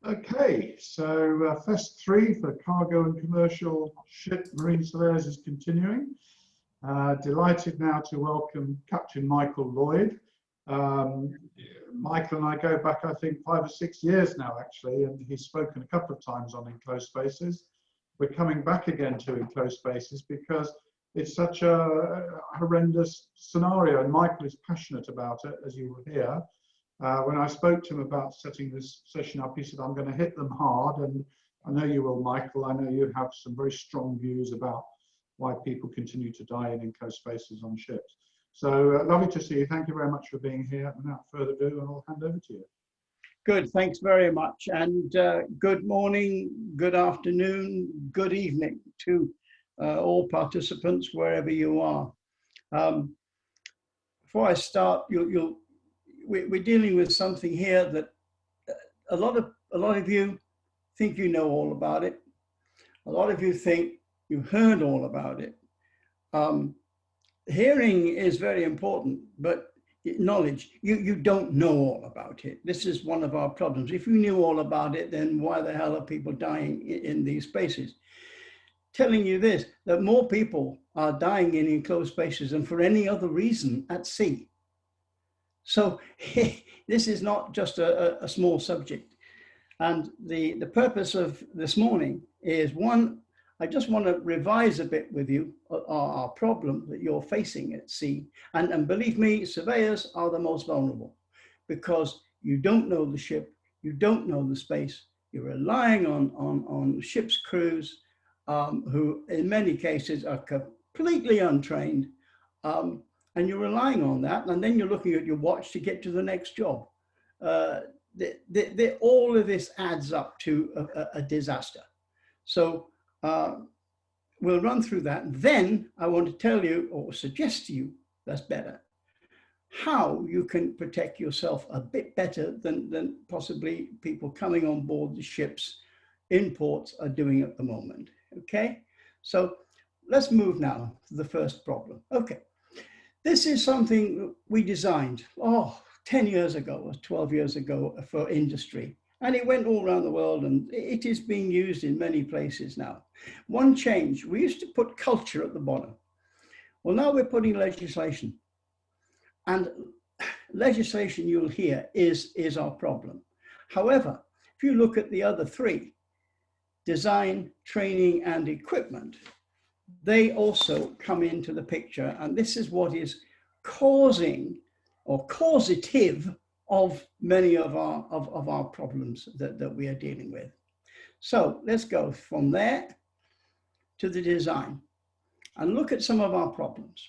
Okay, so Fest 3 for cargo and commercial ship marine surveyors is continuing. Delighted now to welcome Captain Michael Lloyd. Michael and I go back, I think, 5 or 6 years now, actually, and he's spoken a couple of times on Enclosed Spaces. We're coming back again to Enclosed Spaces because it's such a horrendous scenario, and Michael is passionate about it, as you will hear. When I spoke to him about setting this session up, he said, I'm going to hit them hard. And I know you will, Michael. I know you have some very strong views about why people continue to die in enclosed spaces on ships. So lovely to see you. Thank you very much for being here. Without further ado, I'll hand over to you. Good, thanks very much. And good morning, good afternoon, good evening to all participants, wherever you are. Before I start, we're dealing with something here that a lot of you think you know all about it. A lot of you think you've heard all about it. Hearing is very important, but knowledge, you don't know all about it. This is one of our problems. If you knew all about it, then why the hell are people dying in these spaces? Telling you this, that more people are dying in enclosed spaces than for any other reason at sea. So this is not just a small subject. And the purpose of this morning is, one, I just want to revise a bit with you our problem that you're facing at sea. And believe me, surveyors are the most vulnerable because you don't know the ship, you don't know the space, you're relying on ship's crews who in many cases are completely untrained. And you're relying on that, and then you're looking at your watch to get to the next job. All of this adds up to a disaster. So we'll run through that. Then I want to tell you, or suggest to you, that's better, how you can protect yourself a bit better than possibly people coming on board the ships in ports are doing at the moment. Okay, so let's move now to the first problem. Okay. This is something we designed, 10 years ago or 12 years ago for industry. And it went all around the world and it is being used in many places now. One change, we used to put culture at the bottom. Well, now we're putting legislation. And legislation, you'll hear, is our problem. However, if you look at the other three, design, training, and equipment, they also come into the picture, and this is what is causing or causative of many of our problems that we are dealing with. So let's go from there to the design and look at some of our problems.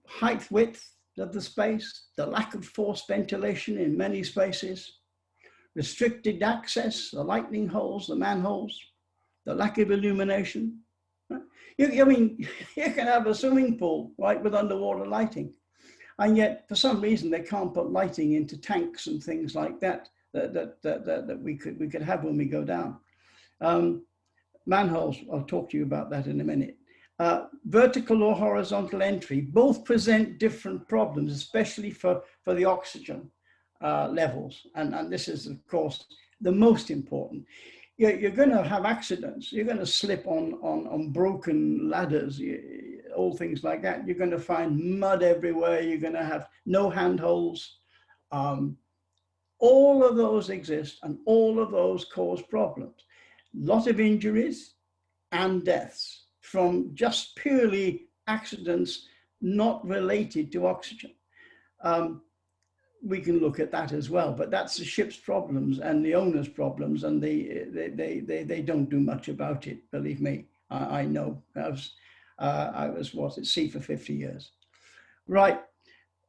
Height, width of the space, the lack of forced ventilation in many spaces, restricted access, the lightning holes, the manholes, the lack of illumination. I mean, you can have a swimming pool, right, with underwater lighting. And yet, for some reason, they can't put lighting into tanks and things like that we could have when we go down. Manholes, I'll talk to you about that in a minute. Vertical or horizontal entry, both present different problems, especially for the oxygen levels. And this is, of course, the most important. You're going to have accidents. You're going to slip on broken ladders, all things like that. You're going to find mud everywhere. You're going to have no handholds. All of those exist, and all of those cause problems. Lot of injuries and deaths from just purely accidents not related to oxygen. We can look at that as well, but that's the ship's problems and the owner's problems, and they don't do much about it. Believe me, I know. I was at sea for 50 years. Right,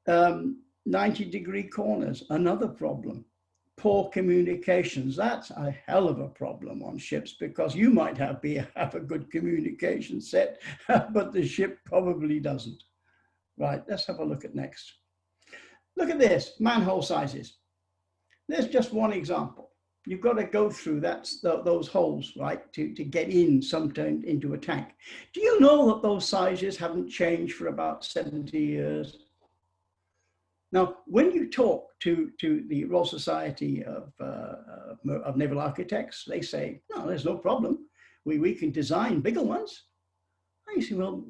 90-degree corners, another problem. Poor communications, that's a hell of a problem on ships because you might have a good communication set, but the ship probably doesn't. Right, let's have a look at next. Look at this, manhole sizes. There's just one example. You've got to go through those holes, right, to get in sometime into a tank. Do you know that those sizes haven't changed for about 70 years? Now, when you talk to the Royal Society of Naval Architects, they say, no, there's no problem. We can design bigger ones. And you say, well,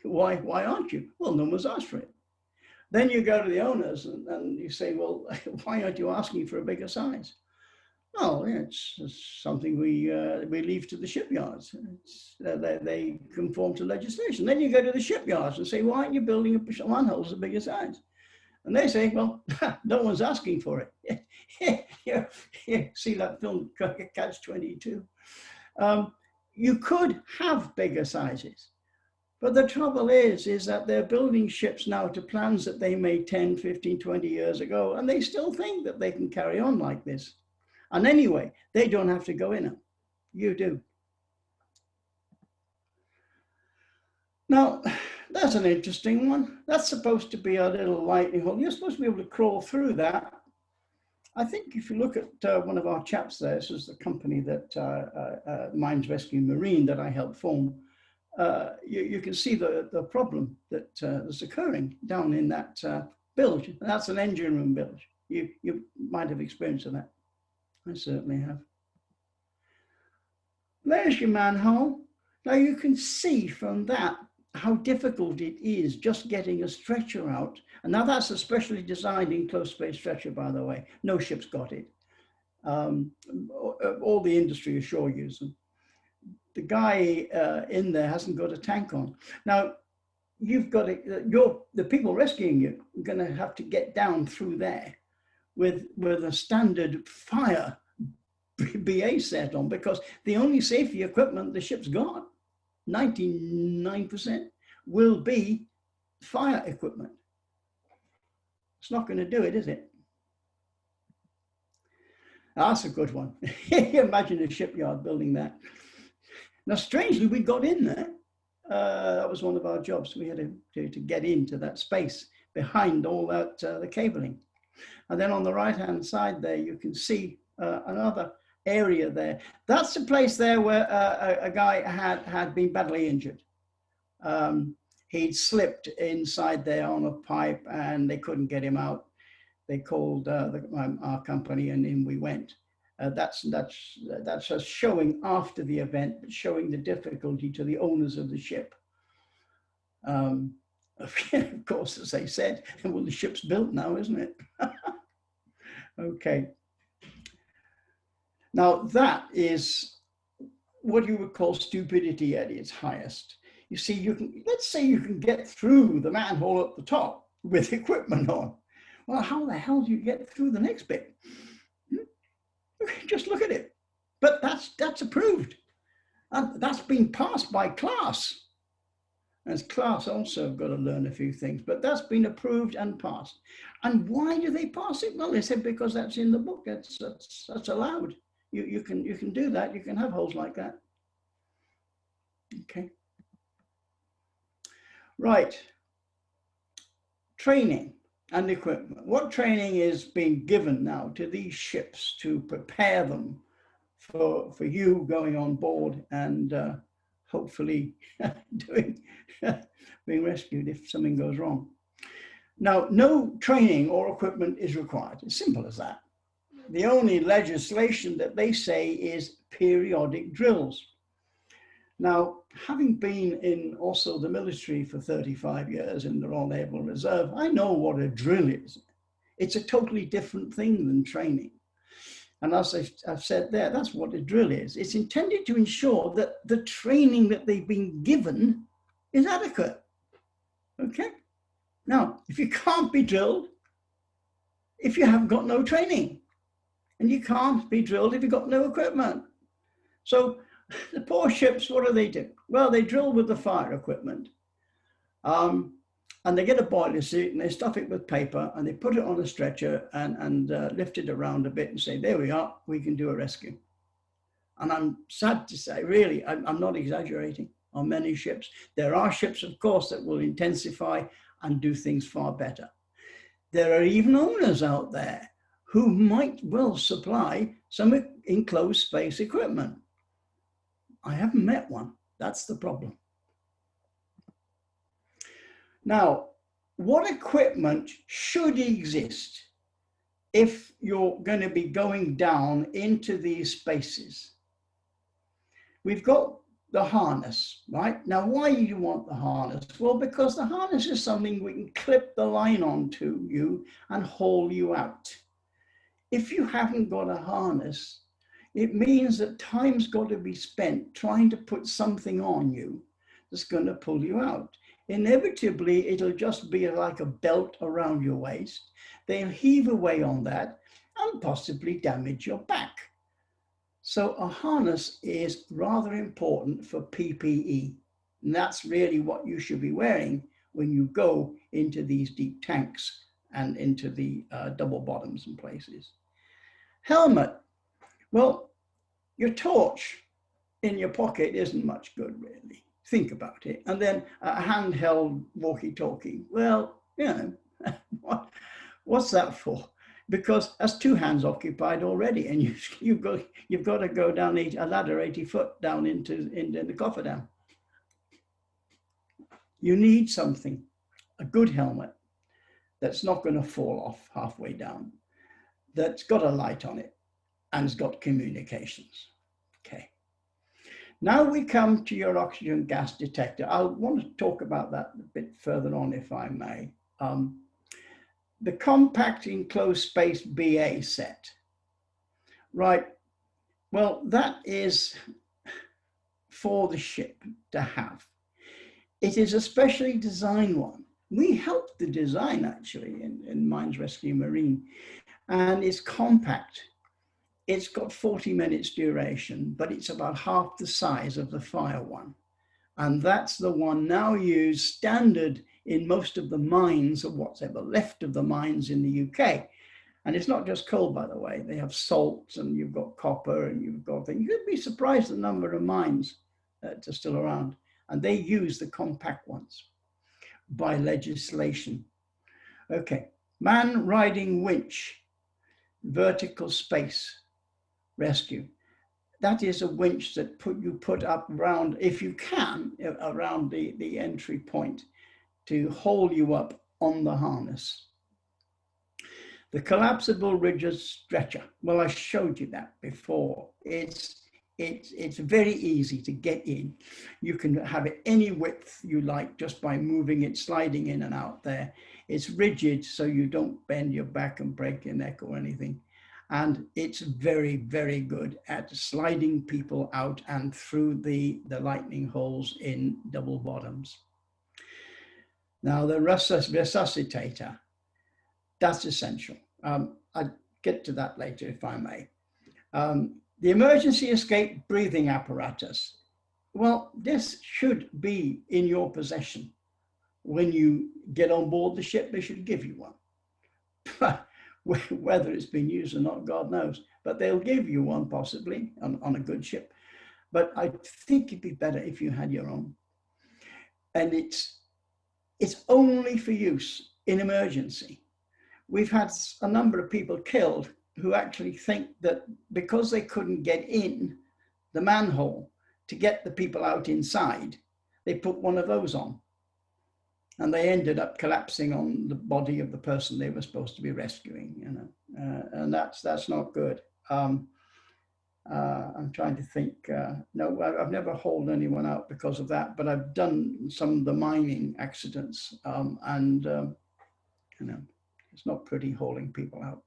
why aren't you? Well, no one's asked for it. Then you go to the owners and you say, well, why aren't you asking for a bigger size? Oh, yeah, it's something we leave to the shipyards. They conform to legislation. Then you go to the shipyards and say, why aren't you building manholes of bigger size? And they say, well, no one's asking for it. See that film, Catch-22? You could have bigger sizes. But the trouble is that they're building ships now to plans that they made 10, 15, 20 years ago, and they still think that they can carry on like this. And anyway, they don't have to go in them. You do. Now, that's an interesting one. That's supposed to be a little lightning hole. You're supposed to be able to crawl through that. I think if you look at one of our chaps there, this is the company that Mines Rescue Marine that I helped form. You can see the problem that is occurring down in that bilge. And that's an engine room bilge. You might have experienced that. I certainly have. There's your manhole. Now you can see from that how difficult it is just getting a stretcher out. And now that's a specially designed enclosed space stretcher, by the way. No ship's got it. All the industry ashore use them. The guy in there hasn't got a tank on. Now, you've got the people rescuing you are going to have to get down through there with a standard fire BA set on, because the only safety equipment the ship's got, 99%, will be fire equipment. It's not going to do it, is it? That's a good one. Imagine a shipyard building that. Now, strangely, we got in there. That was one of our jobs. We had to get into that space behind all that, the cabling. And then on the right-hand side there, you can see another area there. That's the place there where a guy had been badly injured. He'd slipped inside there on a pipe and they couldn't get him out. They called our company and in we went. That's us showing after the event, showing the difficulty to the owners of the ship. Of course, as they said, well, the ship's built now, isn't it? Okay. Now that is what you would call stupidity at its highest. You see, let's say you can get through the manhole at the top with equipment on. Well, how the hell do you get through the next bit? Just look at it. But that's approved. And that's been passed by class. As class also have got to learn a few things, but that's been approved and passed. And why do they pass it? Well, they said because that's in the book. That's allowed. You can do that. You can have holes like that. Okay. Right. Training and equipment. What training is being given now to these ships to prepare them for you going on board and hopefully being rescued if something goes wrong? Now, no training or equipment is required. It's simple as that. The only legislation that they say is periodic drills. Now, having been in also the military for 35 years in the Royal Naval Reserve, I know what a drill is. It's a totally different thing than training. And as I've said there, that's what a drill is. It's intended to ensure that the training that they've been given is adequate. Okay? Now, if you can't be drilled, if you have got no training, and you can't be drilled if you've got no equipment. So the poor ships, what do? Well, they drill with the fire equipment. And they get a boiler suit and they stuff it with paper and they put it on a stretcher and lift it around a bit and say, there we are, we can do a rescue. And I'm sad to say, really, I'm not exaggerating, on many ships. There are ships, of course, that will intensify and do things far better. There are even owners out there who might well supply some enclosed space equipment. I haven't met one. That's the problem. Now, what equipment should exist if you're going to be going down into these spaces? We've got the harness, right? Now, why do you want the harness? Well, because the harness is something we can clip the line onto you and haul you out. If you haven't got a harness, it means that time's got to be spent trying to put something on you that's going to pull you out. Inevitably, it'll just be like a belt around your waist. They'll heave away on that and possibly damage your back. So a harness is rather important for PPE. And that's really what you should be wearing when you go into these deep tanks and into the double bottoms and places. Helmet. Well, your torch in your pocket isn't much good, really. Think about it. And then a handheld walkie-talkie. Well, you know, what's that for? Because that's two hands occupied already, and you've got to go down a ladder 80 foot down into the cofferdam. You need something, a good helmet that's not going to fall off halfway down, that's got a light on it, and has got communications. Okay. Now we come to your oxygen gas detector. I want to talk about that a bit further on, if I may. The compact enclosed space BA set, right? Well, that is for the ship to have. It is a specially designed one. We helped the design actually in Mines Rescue Marine, and it's compact. It's got 40 minutes duration, but it's about half the size of the fire one. And that's the one now used standard in most of the mines, or what's ever left of the mines in the UK. And it's not just coal, by the way. They have salts, and you've got copper, and you've got things. You'd be surprised the number of mines that are still around. And they use the compact ones by legislation. Okay, man riding winch, vertical space rescue. That is a winch that you put up around, if you can, around the entry point to hold you up on the harness. The collapsible rigid stretcher. Well, I showed you that before. It's very easy to get in. You can have it any width you like just by moving it, sliding in and out there. It's rigid, so you don't bend your back and break your neck or anything. And it's very, very good at sliding people out and through the lightning holes in double bottoms. Now, the resuscitator, that's essential. I'll get to that later, if I may. The emergency escape breathing apparatus. Well, this should be in your possession. When you get on board the ship, they should give you one. Whether it's been used or not, God knows. But they'll give you one possibly on a good ship. But I think it'd be better if you had your own. And it's only for use in emergency. We've had a number of people killed who actually think that because they couldn't get in the manhole to get the people out inside, they put one of those on. And they ended up collapsing on the body of the person they were supposed to be rescuing, you know, and that's not good. I'm trying to think. No, I've never hauled anyone out because of that, but I've done some of the mining accidents, and you know, it's not pretty hauling people out.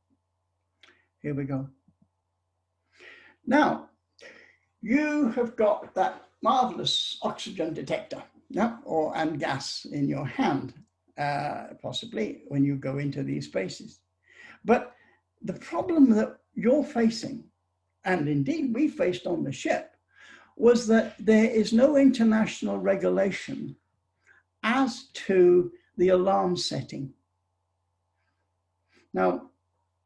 Here we go. Now, you have got that marvelous oxygen detector. Yeah, and gas in your hand, possibly when you go into these spaces. But the problem that you're facing, and indeed we faced on the ship, was that there is no international regulation as to the alarm setting. Now,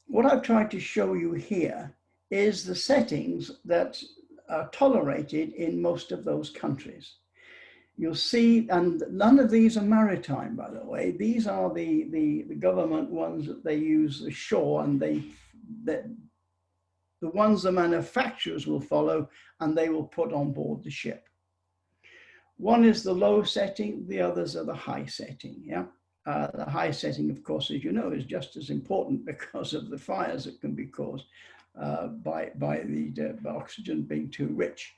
what I've tried to show you here is the settings that are tolerated in most of those countries. You'll see, and none of these are maritime, by the way. These are the government ones that they use ashore, and the ones the manufacturers will follow, and they will put on board the ship. One is the low setting, the others are the high setting, yeah? The high setting, of course, as you know, is just as important because of the fires that can be caused by the oxygen being too rich.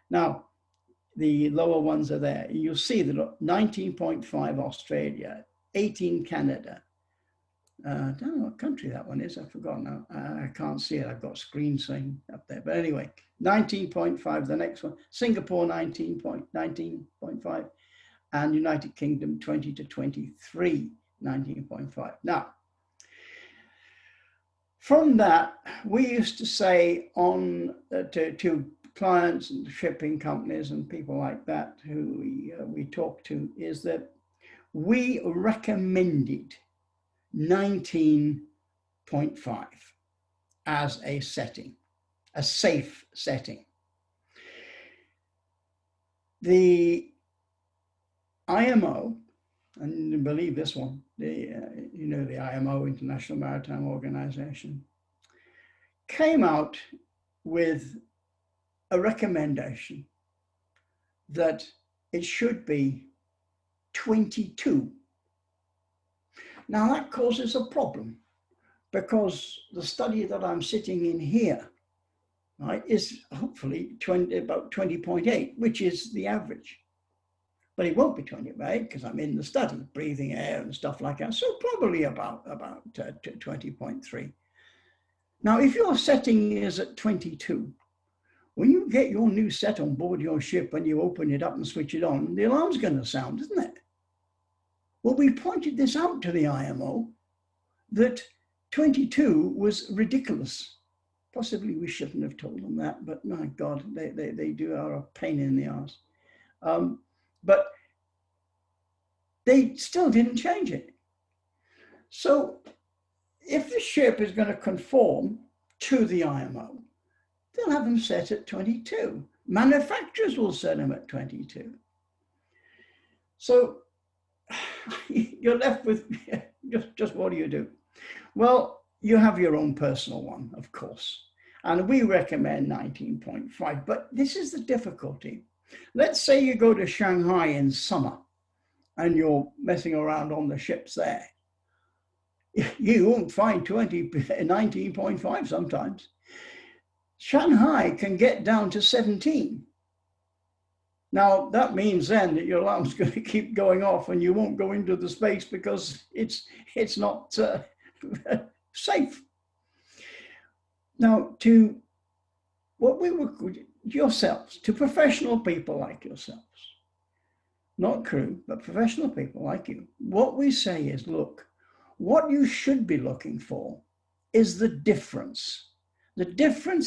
Now, the lower ones are there. You'll see that 19.5 Australia, 18 Canada. I don't know what country that one is. I've forgotten now. I can't see it. I've got screen saying up there. But anyway, 19.5, the next one. Singapore, 19.5. And United Kingdom, 20 to 23, 19.5. Now, from that, we used to say on to clients and shipping companies and people like that who we talk to, is that we recommended 19.5 as a setting, a safe setting. The IMO, and believe this one, the IMO, International Maritime Organization, came out with a recommendation that it should be 22. Now that causes a problem because the study that I'm sitting in here, right, is hopefully about 20.8, which is the average. But it won't be 28 because I'm in the study, breathing air and stuff like that. So probably about 20.3. Now, if your setting is at 22, when you get your new set on board your ship and you open it up and switch it on, the alarm's going to sound, isn't it? Well, we pointed this out to the IMO that 22 was ridiculous. Possibly we shouldn't have told them that, but my God, they are a pain in the arse. But they still didn't change it. So if the ship is going to conform to the IMO, they'll have them set at 22. Manufacturers will set them at 22. So you're left with just what do you do? Well, you have your own personal one, of course. And we recommend 19.5, but this is the difficulty. Let's say you go to Shanghai in summer and you're messing around on the ships there. You won't find 19.5 sometimes. Shanghai can get down to 17. Now, that means then that your alarm's going to keep going off and you won't go into the space because it's not safe. Now, to what we would, yourselves, to professional people like yourselves, not crew, but professional people like you, what we say is, look, what you should be looking for is the difference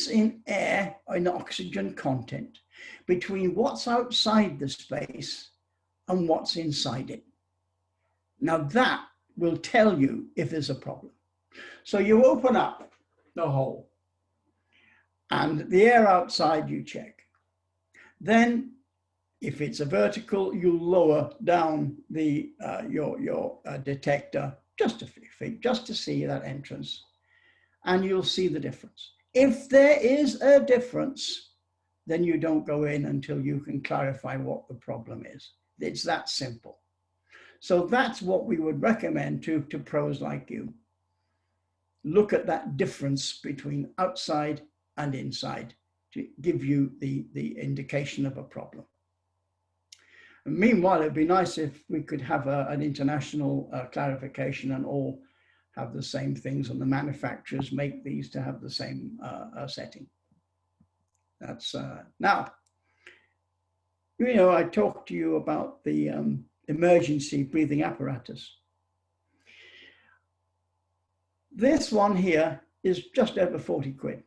in air and oxygen content between what's outside the space and what's inside it. Now that will tell you if there's a problem. So you open up the hole and the air outside you check. Then if it's a vertical, you lower down the your detector just a few feet, just to see that entrance, and you'll see the difference. If there is a difference, then you don't go in until you can clarify what the problem is. It's that simple. So that's what we would recommend to pros like you. Look at that difference between outside and inside to give you the indication of a problem. And meanwhile, it'd be nice if we could have an international clarification and all have the same things, and the manufacturers make these to have the same setting. That's now, you know, I talked to you about the emergency breathing apparatus. This one here is just over 40 quid,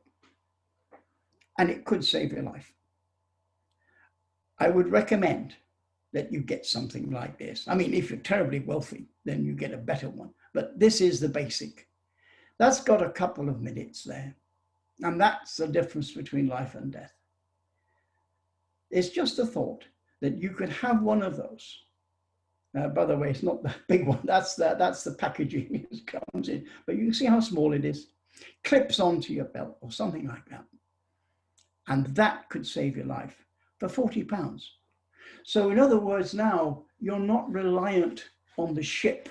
and it could save your life. I would recommend that you get something like this. I mean, if you're terribly wealthy, then you get a better one. But this is the basic. That's got a couple of minutes there. And that's the difference between life and death. It's just a thought that you could have one of those. By the way, it's not the big one. That's the packaging it comes in. But you can see how small it is. Clips onto your belt or something like that. And that could save your life for £40. So in other words, now you're not reliant on the ship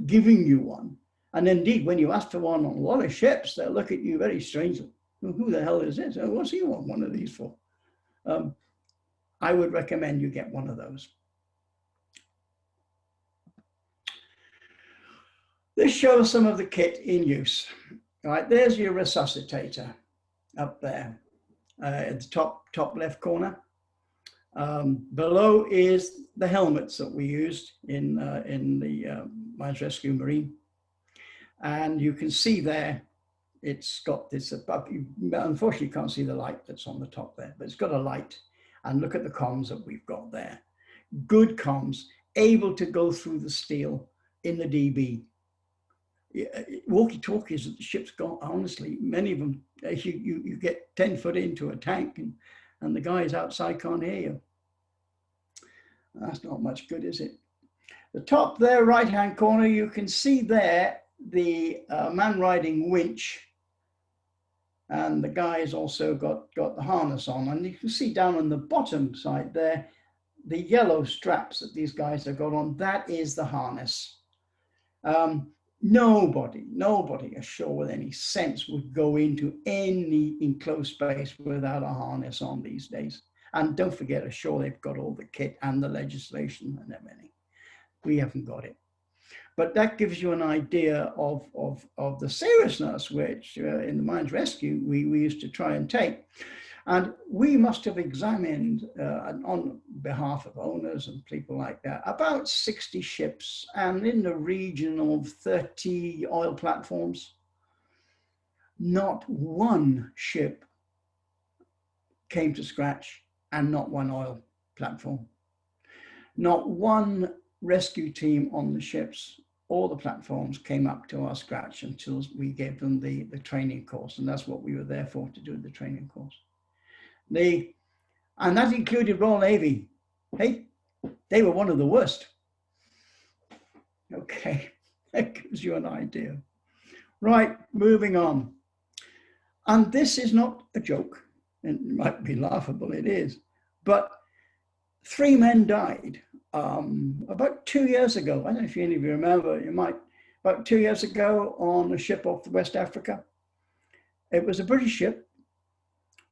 giving you one. And indeed, when you ask for one on a lot of ships, they'll look at you very strangely. Who the hell is this? What's he want one of these for? I would recommend you get one of those. This shows some of the kit in use. All right, there's your resuscitator up there at the top left corner. Below is the helmets that we used in the Mines Rescue Marine. And you can see there, it's got this, unfortunately you can't see the light that's on the top there, but it's got a light. And look at the comms that we've got there. Good comms, able to go through the steel in the DB. Walkie-talkies that the ship's got, honestly, many of them, you get 10 foot into a tank and the guys outside can't hear you. That's not much good, is it? The top there, right-hand corner, you can see there the man riding winch, and the guy's also got the harness on, and you can see down on the bottom side there the yellow straps that these guys have got on. That is the harness. Nobody ashore with any sense would go into any enclosed space without a harness on these days. And don't forget, ashore they've got all the kit and the legislation and everything. We haven't got it. But that gives you an idea of the seriousness which in the Mines Rescue we used to try and take. And we must have examined, on behalf of owners and people like that, about 60 ships and in the region of 30 oil platforms. Not one ship came to scratch and not one oil platform. Not one rescue team on the ships or the platforms came up to our scratch until we gave them the training course. And that's what we were there for, to do the training course. And that included Royal Navy. Hey, they were one of the worst. Okay, that gives you an idea. Right, moving on. And this is not a joke. It might be laughable, it is. But 3 men died about 2 years ago. I don't know if any of you remember, you might. About 2 years ago on a ship off West Africa. It was a British ship.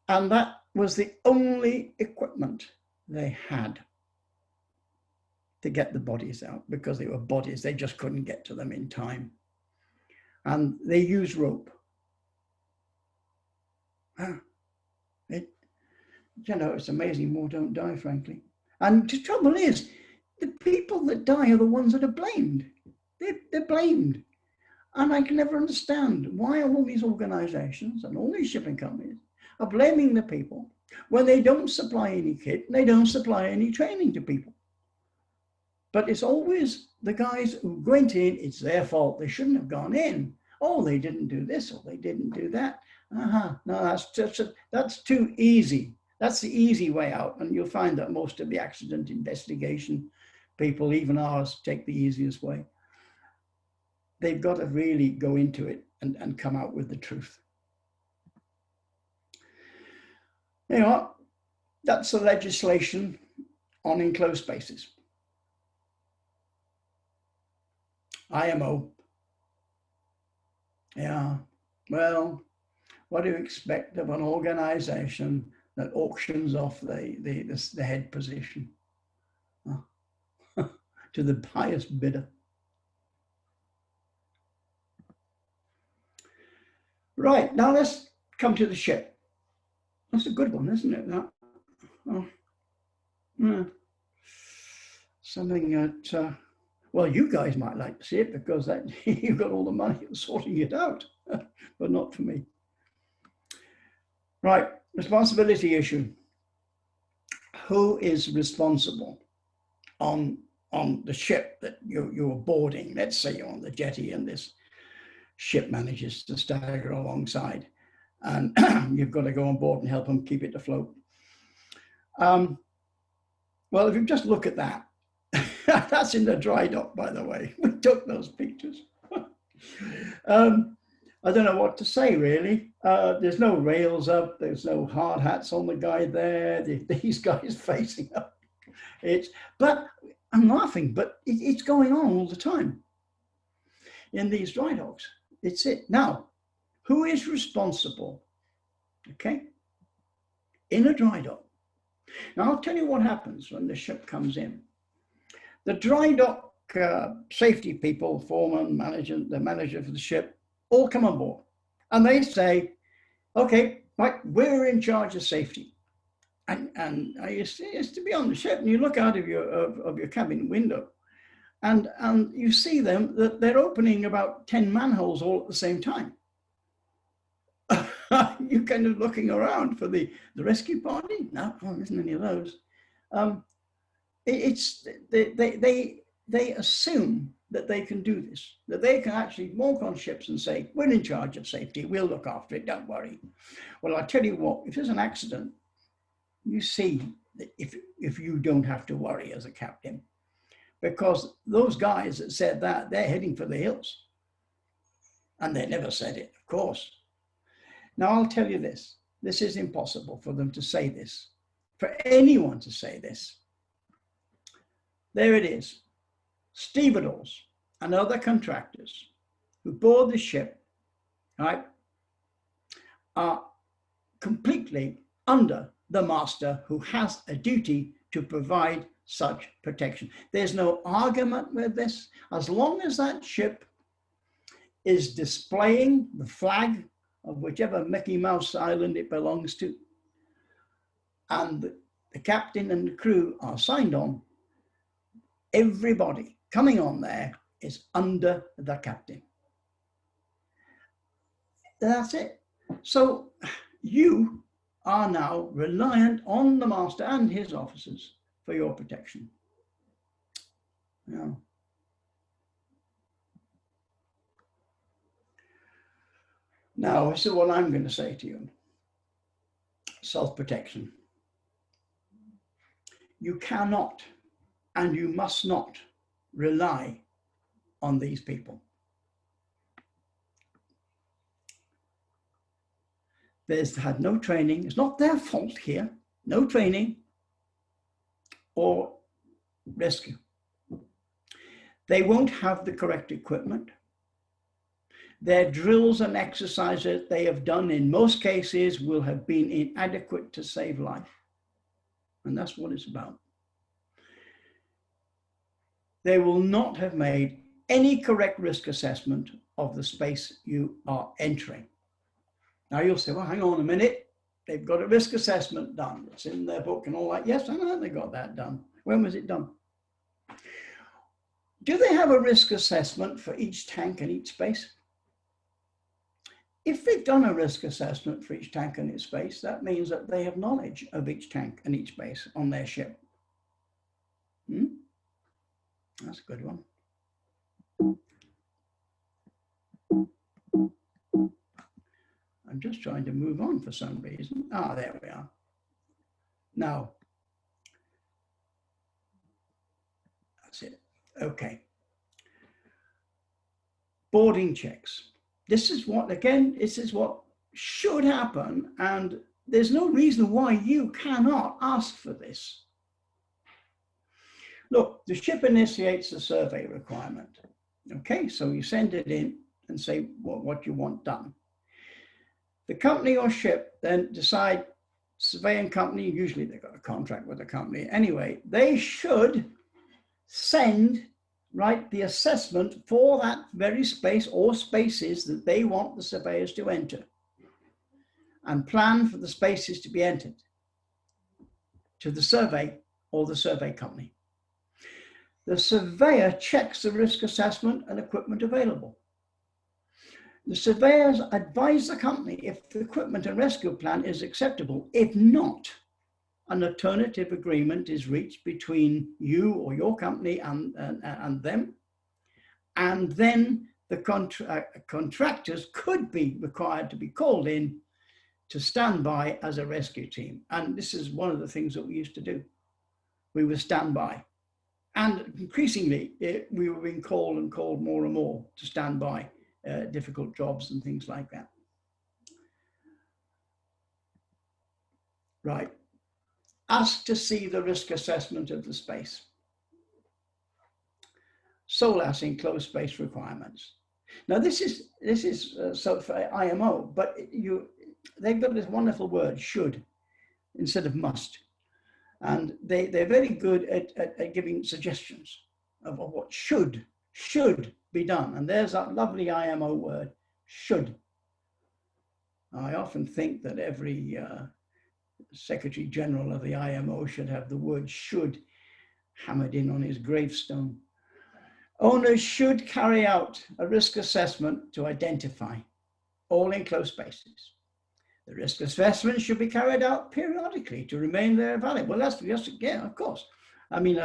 And that was the only equipment they had to get the bodies out, because they were bodies. They just couldn't get to them in time. And they used rope. It's amazing more don't die, frankly. And the trouble is, the people that die are the ones that are blamed. They're blamed. And I can never understand why all these organizations and all these shipping companies are blaming the people when they don't supply any kit and they don't supply any training to people. But it's always the guys who went in, it's their fault. They shouldn't have gone in. Oh, they didn't do this or they didn't do that. No, that's too easy. That's the easy way out. And you'll find that most of the accident investigation people, even ours, take the easiest way. They've got to really go into it and come out with the truth. You know what? That's the legislation on enclosed spaces. IMO. Yeah, well, what do you expect of an organization that auctions off the head position to the highest bidder? Right, now let's come to the ship. That's a good one, isn't it? That, something that, well, you guys might like to see it because that, you've got all the money sorting it out, but not for me. Right, responsibility issue. Who is responsible on the ship that you're boarding? Let's say you're on the jetty and this ship manages to stagger alongside, and you've got to go on board and help them keep it afloat. Well, if you just look at that, that's in the dry dock, by the way. We took those pictures. I don't know what to say, really. There's no rails up. There's no hard hats on the guy there. These guys facing up. But I'm laughing, but it's going on all the time. in these dry docks. It's it. Now, who is responsible? Okay, in a dry dock. Now, I'll tell you what happens when the ship comes in. The dry dock safety people, foreman, manager, the manager for the ship, all come on board. And they say, okay, Mike, we're in charge of safety. And I used to be on the ship, and you look out of your cabin window, and you see them, that they're opening about 10 manholes all at the same time. You're kind of looking around for the rescue party. No, there isn't any of those. They assume that they can do this, that they can actually walk on ships and say, we're in charge of safety, we'll look after it, don't worry. Well, I'll tell you what, if there's an accident, you see that if you don't have to worry as a captain, because those guys that said that, they're heading for the hills. And they never said it, of course. Now, I'll tell you this. This is impossible for them to say this, for anyone to say this. There it is. Stevedores and other contractors who board the ship, right, are completely under the master, who has a duty to provide such protection. There's no argument with this. As long as that ship is displaying the flag of whichever Mickey Mouse island it belongs to, and the captain and the crew are signed on, everybody coming on there is under the captain. That's it. So you are now reliant on the master and his officers for your protection. Yeah. Now, this is what I'm going to say to you. Self-protection. You cannot and you must not rely on these people. They've had no training. It's not their fault here. No training or rescue. They won't have the correct equipment. Their drills and exercises they have done in most cases will have been inadequate to save life. And that's what it's about. They will not have made any correct risk assessment of the space you are entering. Now you'll say, well, hang on a minute. They've got a risk assessment done. It's in their book and all that. Yes, I know they got that done. When was it done? Do they have a risk assessment for each tank and each space? If they've done a risk assessment for each tank and its space, that means that they have knowledge of each tank and each space on their ship. That's a good one. I'm just trying to move on for some reason. Ah, there we are. Now, that's it. Okay. Boarding checks. This is what, again, this is what should happen, and there's no reason why you cannot ask for this. Look, the ship initiates a survey requirement. Okay, so you send it in and say what you want done. The company or ship then decide, surveying company, usually they've got a contract with the company. Anyway, they should send, right, the assessment for that very space or spaces that they want the surveyors to enter, and plan for the spaces to be entered to the survey or the survey company. The surveyor checks the risk assessment and equipment available. The surveyors advise the company if the equipment and rescue plan is acceptable. If not, an alternative agreement is reached between you or your company and them. And then the contractors could be required to be called in to stand by as a rescue team. And this is one of the things that we used to do. We would stand by. And increasingly, we were being called and called more and more to stand by difficult jobs and things like that. Right. Ask to see the risk assessment of the space. SOLAS enclosed space requirements. Now this is so for IMO, but they've got this wonderful word should instead of must, and they're very good at giving suggestions of what should be done. And there's that lovely IMO word, should. I often think that every Secretary General of the IMO should have the word should hammered in on his gravestone. Owners should carry out a risk assessment to identify all enclosed spaces. The risk assessment should be carried out periodically to remain there valid. Well, that's just, yeah, of course. I mean,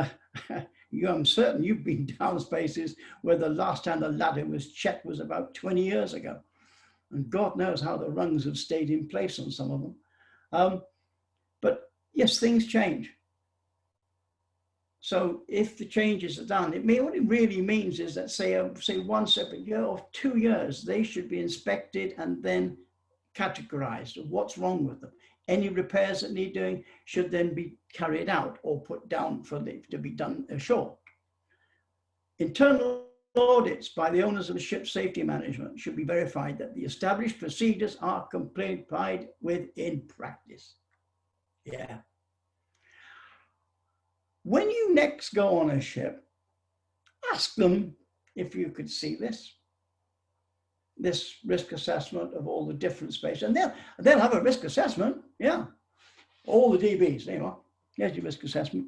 I'm certain you've been down spaces where the last time the ladder was checked was about 20 years ago. And God knows how the rungs have stayed in place on some of them. But yes, things change. So if the changes are done, what it really means is that say once every year or 2 years, they should be inspected and then categorized of what's wrong with them. Any repairs that need doing should then be carried out or put down to be done ashore. Internal audits by the owners of the ship safety management should be verified that the established procedures are complied with in practice. Yeah. When you next go on a ship, ask them if you could see this risk assessment of all the different spaces. And they'll have a risk assessment, yeah. All the DBs, there you are. There's your risk assessment.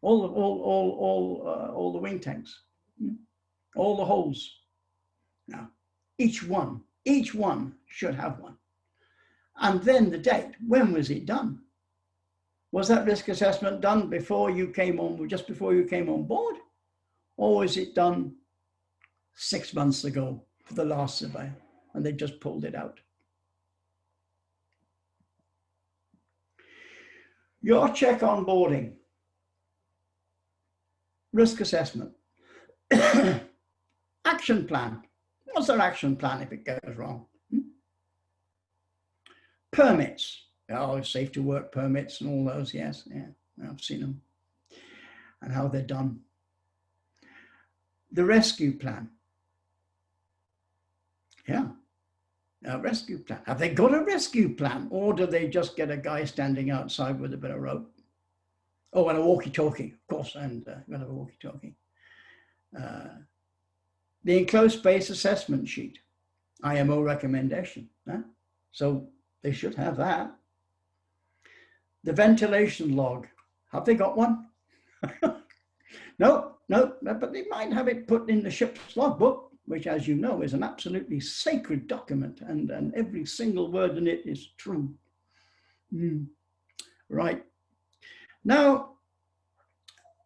All the wing tanks, all the holes. Now, each one should have one. And then the date, when was it done? Was that risk assessment done before you came on, just before you came on board? Or was it done 6 months ago for the last survey and they just pulled it out? Your check on boarding, risk assessment, action plan. What's their action plan if it goes wrong? Permits. Oh, safe to work permits and all those, yes, yeah, I've seen them and how they're done. The rescue plan. Yeah, a rescue plan. Have they got a rescue plan, or do they just get a guy standing outside with a bit of rope? Oh, and a walkie-talkie, of course, and got a walkie-talkie. The enclosed space assessment sheet, IMO recommendation. So they should have that. The ventilation log, have they got one? No, but they might have it put in the ship's logbook, which, as you know, is an absolutely sacred document, and every single word in it is true. Right. Now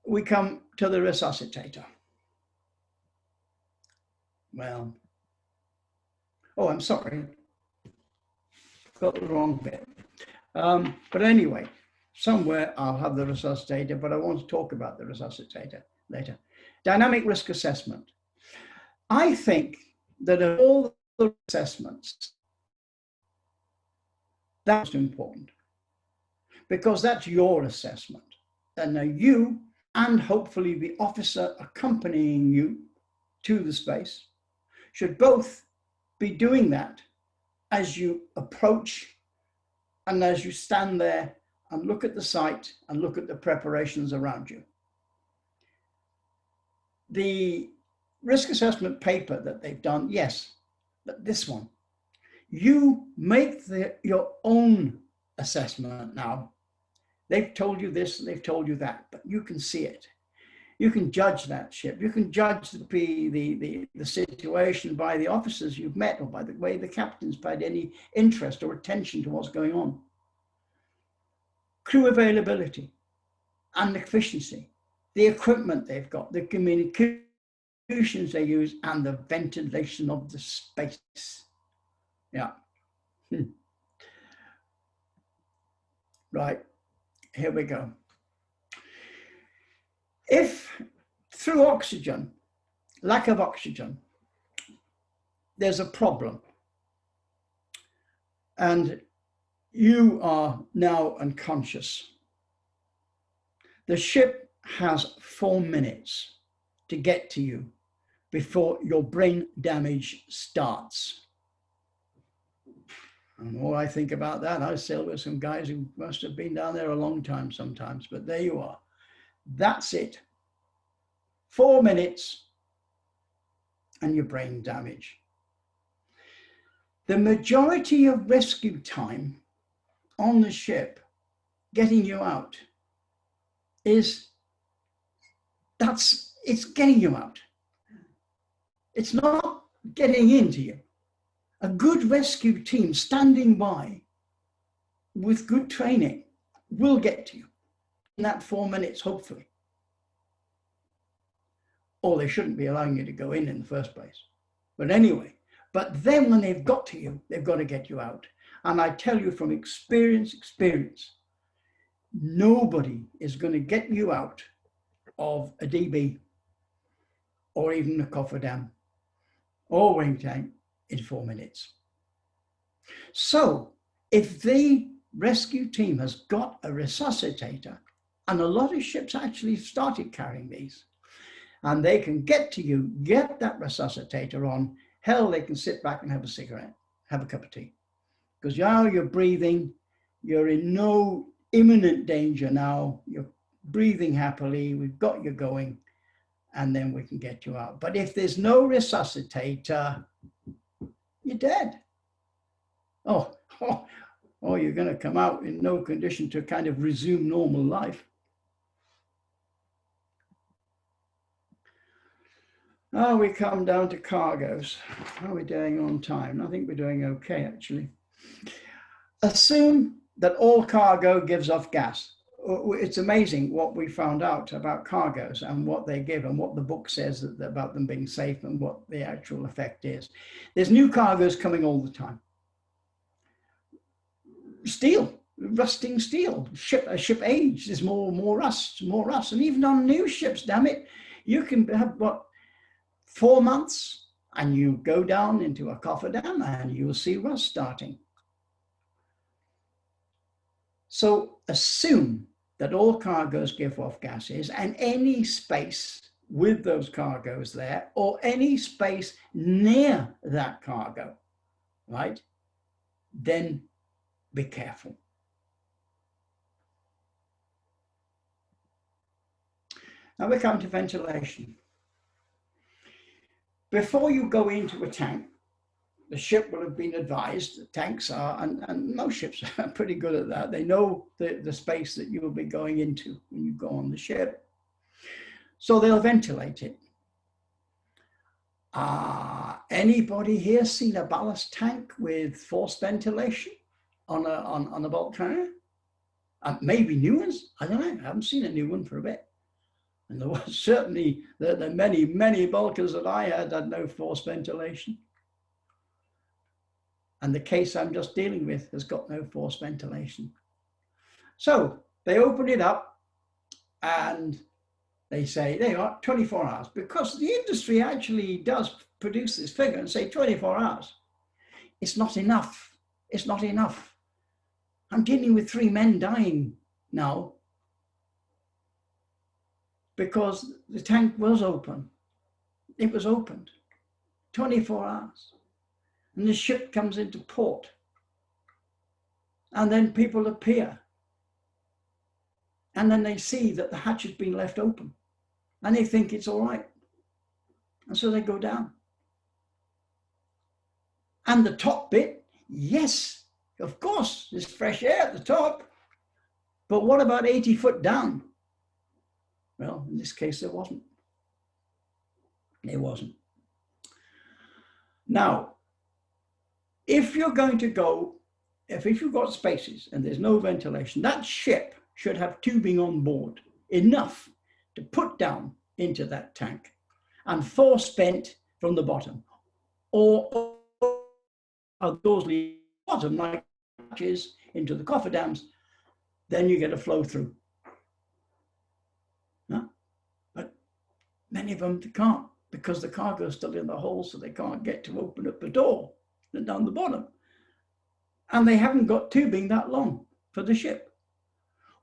we come to the resuscitator. Well, oh, I'm sorry, got the wrong bit. But anyway, somewhere I'll have the resuscitator, but I want to talk about the resuscitator later. Dynamic risk assessment. I think that of all the assessments, that's important because that's your assessment. And now you and hopefully the officer accompanying you to the space should both be doing that as you approach and as you stand there and look at the site and look at the preparations around you. The risk assessment paper that they've done, yes, but this one, you make your own assessment now. They've told you this, they've told you that, but you can see it. You can judge that ship. You can judge the situation by the officers you've met or by the way the captain's paid any interest or attention to what's going on. Crew availability and efficiency, the equipment they've got, the communications they use, and the ventilation of the space. Yeah. Right, here we go. If through oxygen, lack of oxygen, there's a problem and you are now unconscious, the ship has 4 minutes to get to you before your brain damage starts. And the more I think about that, I sail with some guys who must have been down there a long time sometimes, but there you are. That's it. 4 minutes and your brain damage. The majority of rescue time on the ship, getting you out, it's getting you out. It's not getting into you. A good rescue team standing by with good training will get to you in that 4 minutes, hopefully. Or they shouldn't be allowing you to go in the first place. But anyway, but then when they've got to you, they've got to get you out. And I tell you from experience, nobody is going to get you out of a DB or even a cofferdam or wing tank in 4 minutes. So if the rescue team has got a resuscitator, and a lot of ships actually started carrying these, and they can get to you, get that resuscitator on, hell, they can sit back and have a cigarette, have a cup of tea. Because now you're breathing, you're in no imminent danger now, you're breathing happily, we've got you going, and then we can get you out. But if there's no resuscitator, you're dead. Oh, you're going to come out in no condition to kind of resume normal life. Now we come down to cargoes. How are we doing on time? I think we're doing okay, actually. Assume that all cargo gives off gas. It's amazing what we found out about cargoes and what they give and what the book says about them being safe and what the actual effect is. There's new cargoes coming all the time. Steel, rusting steel, a ship age, there's more rust. And even on new ships, damn it, you can have, 4 months and you go down into a cofferdam and you will see rust starting. So assume that all cargoes give off gases, and any space with those cargoes there or any space near that cargo, right? Then be careful. Now we come to ventilation. Before you go into a tank, the ship will have been advised, the tanks are, and most ships are pretty good at that. They know the space that you will be going into when you go on the ship. So they'll ventilate it. Anybody here seen a ballast tank with forced ventilation on a bulk carrier? Maybe new ones, I don't know. I haven't seen a new one for a bit. And there was certainly the many bulkers that I had no forced ventilation. And the case I'm just dealing with has got no forced ventilation. So they open it up and they say, there you are, 24 hours, because the industry actually does produce this figure and say 24 hours. It's not enough. It's not enough. I'm dealing with 3 men dying now because the tank was open. It was opened 24 hours. And the ship comes into port. And then people appear. And then they see that the hatch has been left open. And they think it's all right. And so they go down. And the top bit, yes, of course, there's fresh air at the top. But what about 80 foot down? Well, in this case, there wasn't. There wasn't. Now, if you're going to go, if you've got spaces and there's no ventilation, that ship should have tubing on board, enough to put down into that tank and force vent from the bottom. Or those lead bottom like hatches into the cofferdams, then you get a flow through. No? But many of them can't, because the cargo is still in the hole, so they can't get to open up the door and down the bottom. And they haven't got tubing that long for the ship.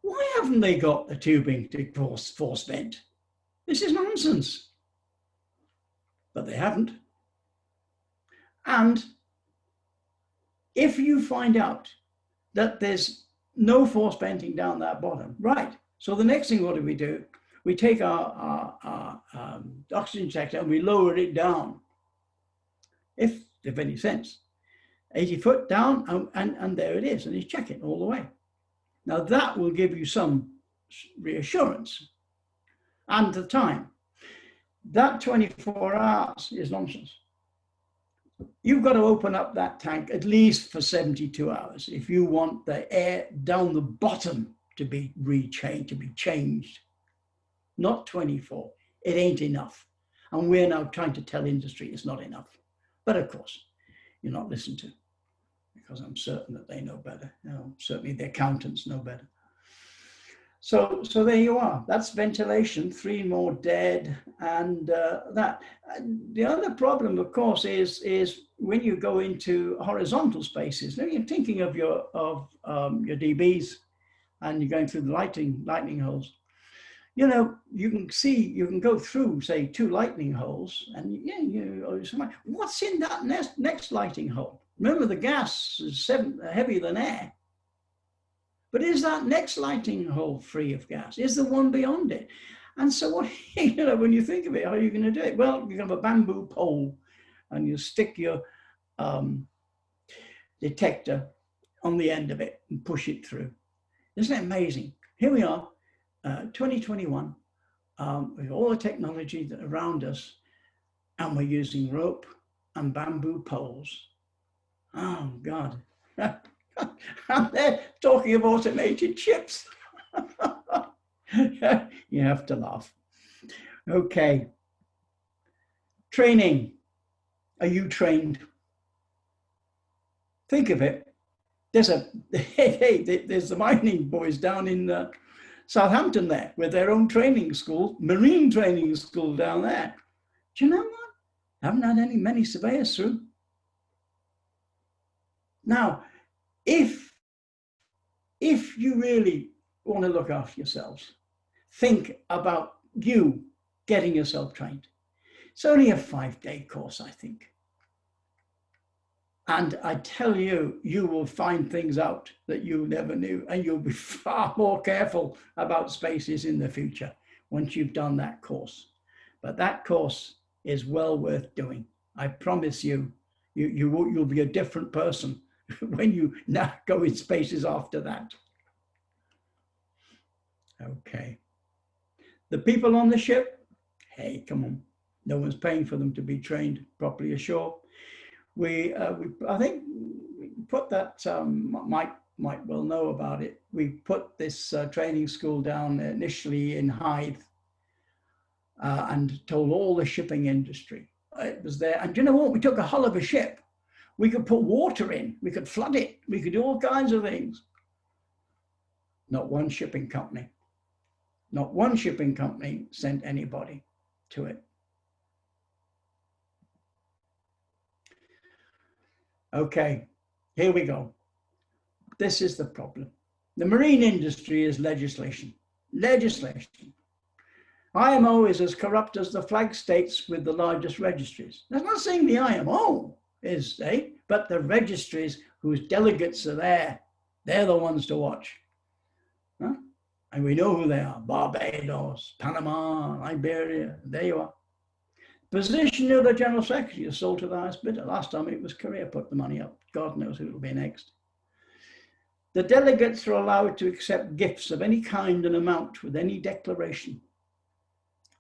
Why haven't they got the tubing to force vent? This is nonsense. but they haven't. And if you find out that there's no force venting down that bottom, right? So the next thing, what do? We take our oxygen detector and we lower it down, if any sense, 80 foot down, and there it is, and you check it all the way. Now that will give you some reassurance. And the time, that 24 hours is nonsense. You've got to open up that tank at least for 72 hours if you want the air down the bottom to be changed. Not 24. It ain't enough. And we're now trying to tell industry it's not enough. But of course, you're not listened to, because I'm certain that they know better. You know, certainly the accountants know better. So there you are. That's ventilation, 3 more dead, and that. The other problem, of course, is when you go into horizontal spaces. Now you're thinking of your DBs, and you're going through the lightning holes. You know, you can go through, say, 2 lightning holes, and what's in that next lightning hole? Remember, the gas is heavier than air. But is that next lightning hole free of gas? Is the one beyond it? And so what, when you think of it, how are you going to do it? Well, you have a bamboo pole and you stick your detector on the end of it and push it through. Isn't it amazing? Here we are, 2021, with all the technology that around us, and we're using rope and bamboo poles. Oh, God. And they're talking of automated ships. You have to laugh. Okay. Training. Are you trained? Think of it. There's the mining boys down in Southampton there with their own training school, marine training school down there. Do you know what? I haven't had many surveyors through. Now, if you really want to look after yourselves, think about you getting yourself trained. It's only a 5-day course, I think. And I tell you, you will find things out that you never knew, and you'll be far more careful about spaces in the future once you've done that course. But that course is well worth doing. I promise you, you'll be a different person when you now go in spaces after that. Okay. The people on the ship, hey, come on. No one's paying for them to be trained properly ashore. I think we put that, Mike might well know about it. We put this training school down initially in Hythe and told all the shipping industry. It was there. And you know what? We took a hull of a ship. We could put water in, we could flood it, we could do all kinds of things. Not one shipping company sent anybody to it. Okay, here we go. This is the problem. The marine industry is legislation. Legislation. IMO is as corrupt as the flag states with the largest registries. That's not saying the IMO is, but the registries whose delegates are there, they're the ones to watch. Huh? And we know who they are: Barbados, Panama, Liberia. There you are. Position of the General Secretary is sold to the highest bidder. Last time it was Korea put the money up. God knows who will be next. The delegates are allowed to accept gifts of any kind and amount with any declaration.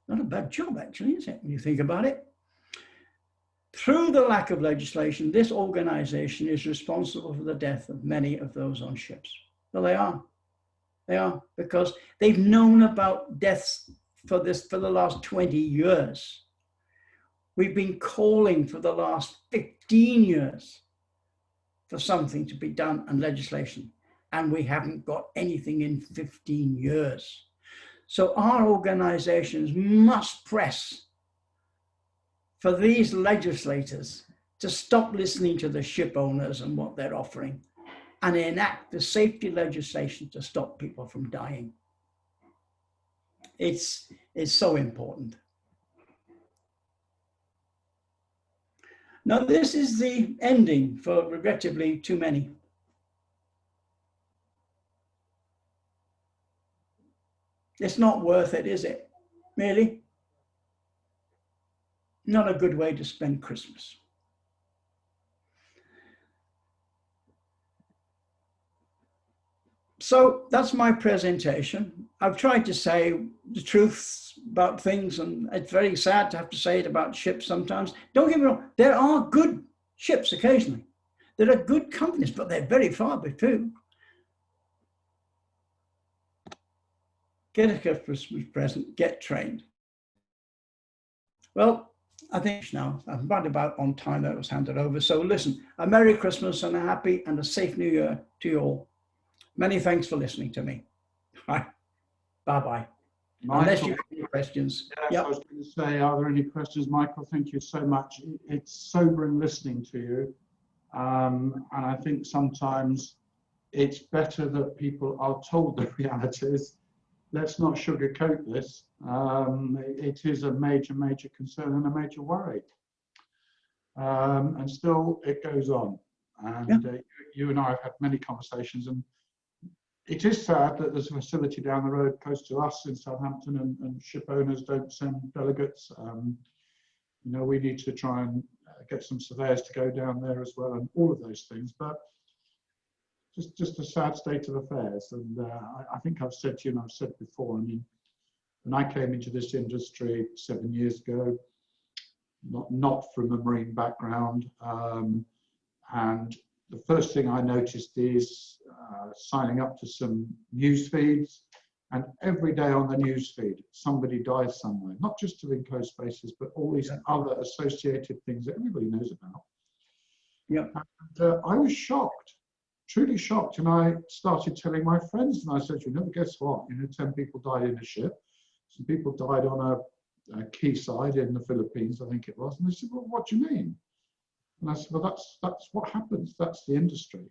Not a bad job, actually, is it, when you think about it? Through the lack of legislation, this organization is responsible for the death of many of those on ships. Well, they are. They are, because they've known about deaths for the last 20 years. We've been calling for the last 15 years for something to be done on legislation, and we haven't got anything in 15 years. So our organizations must press for these legislators to stop listening to the ship owners and what they're offering, and enact the safety legislation to stop people from dying. It's so important. No, this is the ending for regrettably too many. It's not worth it, is it? Really? Not a good way to spend Christmas. So that's my presentation. I've tried to say the truth about things, and it's very sad to have to say it about ships sometimes. Don't get me wrong, there are good ships occasionally. There are good companies, but they're very far between. Get a Christmas present, get trained. Well, I think now I'm right about on time that was handed over. So listen, a Merry Christmas and a happy and a safe New Year to you all. Many thanks for listening to me. Bye-bye. Unless you have any questions. Yes, yep. I was going to say, are there any questions, Michael? Thank you so much. It's sobering listening to you. And I think sometimes it's better that people are told the realities. Let's not sugarcoat this. It is a major, major concern and a major worry. And still it goes on. And you and I have had many conversations, and it is sad that there's a facility down the road close to us in Southampton, and ship owners don't send delegates. You know, we need to try and get some surveyors to go down there as well, and all of those things. But just a sad state of affairs. And I think I've said to you, and I've said before, I mean, when I came into this industry 7 years ago, not from a marine background, and the first thing I noticed is signing up to some news feeds, and every day on the news feed, somebody dies somewhere, not just of enclosed spaces, but all these other associated things that everybody knows about. Yeah. And I was shocked, truly shocked. And I started telling my friends, and I said, you know, guess what? You know, 10 people died in a ship. Some people died on a quayside in the Philippines, I think it was. And they said, well, what do you mean? And I said, well, that's what happens. That's the industry.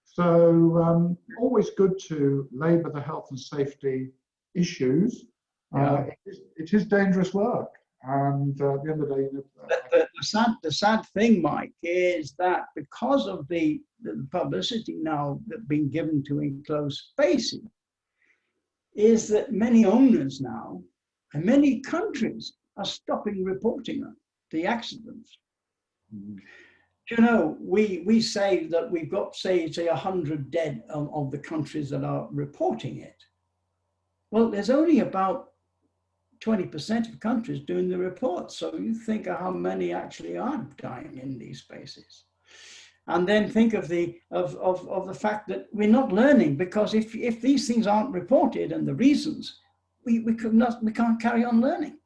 So always good to labour the health and safety issues. It is dangerous work. And at the end of the day, the sad thing, Mike, is that because of the publicity now that's been given to enclosed spaces, is that many owners now and many countries are stopping reporting the accidents. Mm. You know, we say that we've got, say 100 dead of the countries that are reporting it. Well, there's only about 20% of countries doing the reports. So you think of how many actually are dying in these spaces. And then think of the fact that we're not learning, because if these things aren't reported and the reasons, we can't carry on learning.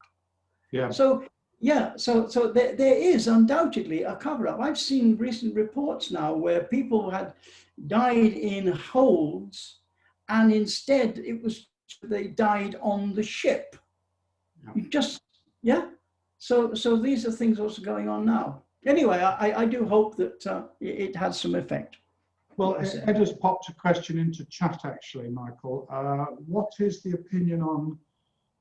Yeah. So yeah, so there is undoubtedly a cover-up. I've seen recent reports now where people had died in holds, and instead they died on the ship. Yeah. So these are things also going on now. Anyway, I do hope that it has some effect. Well, Ed has popped a question into chat actually, Michael. What is the opinion on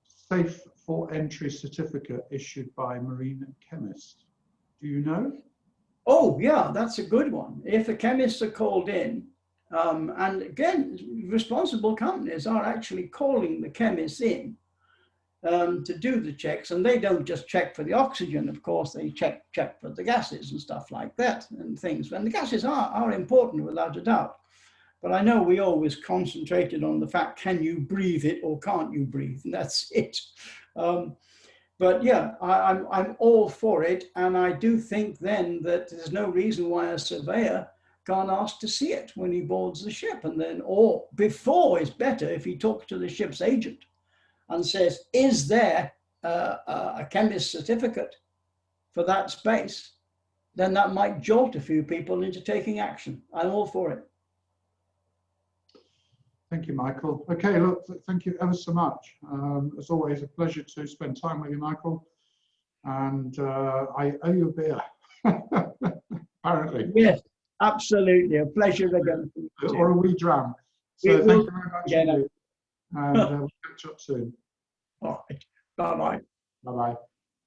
safe for entry certificate issued by marine chemists? Do you know? Oh yeah, that's a good one. If the chemists are called in, and again, responsible companies are actually calling the chemists in to do the checks, and they don't just check for the oxygen, of course, they check for the gases and stuff like that and things. And the gases are important without a doubt. But I know we always concentrated on the fact, can you breathe it or can't you breathe? And that's it. But yeah, I'm all for it. And I do think then that there's no reason why a surveyor can't ask to see it when he boards the ship. And then, or before, it's better if he talks to the ship's agent and says, is there a chemist certificate for that space? Then that might jolt a few people into taking action. I'm all for it. Thank you, Michael. Okay, look, thank you ever so much. As always, a pleasure to spend time with you, Michael. And I owe you a beer, apparently. Yes, absolutely. A pleasure again. Or a wee dram. So thank you very much. And we'll catch up soon. All right. Bye-bye. Bye-bye.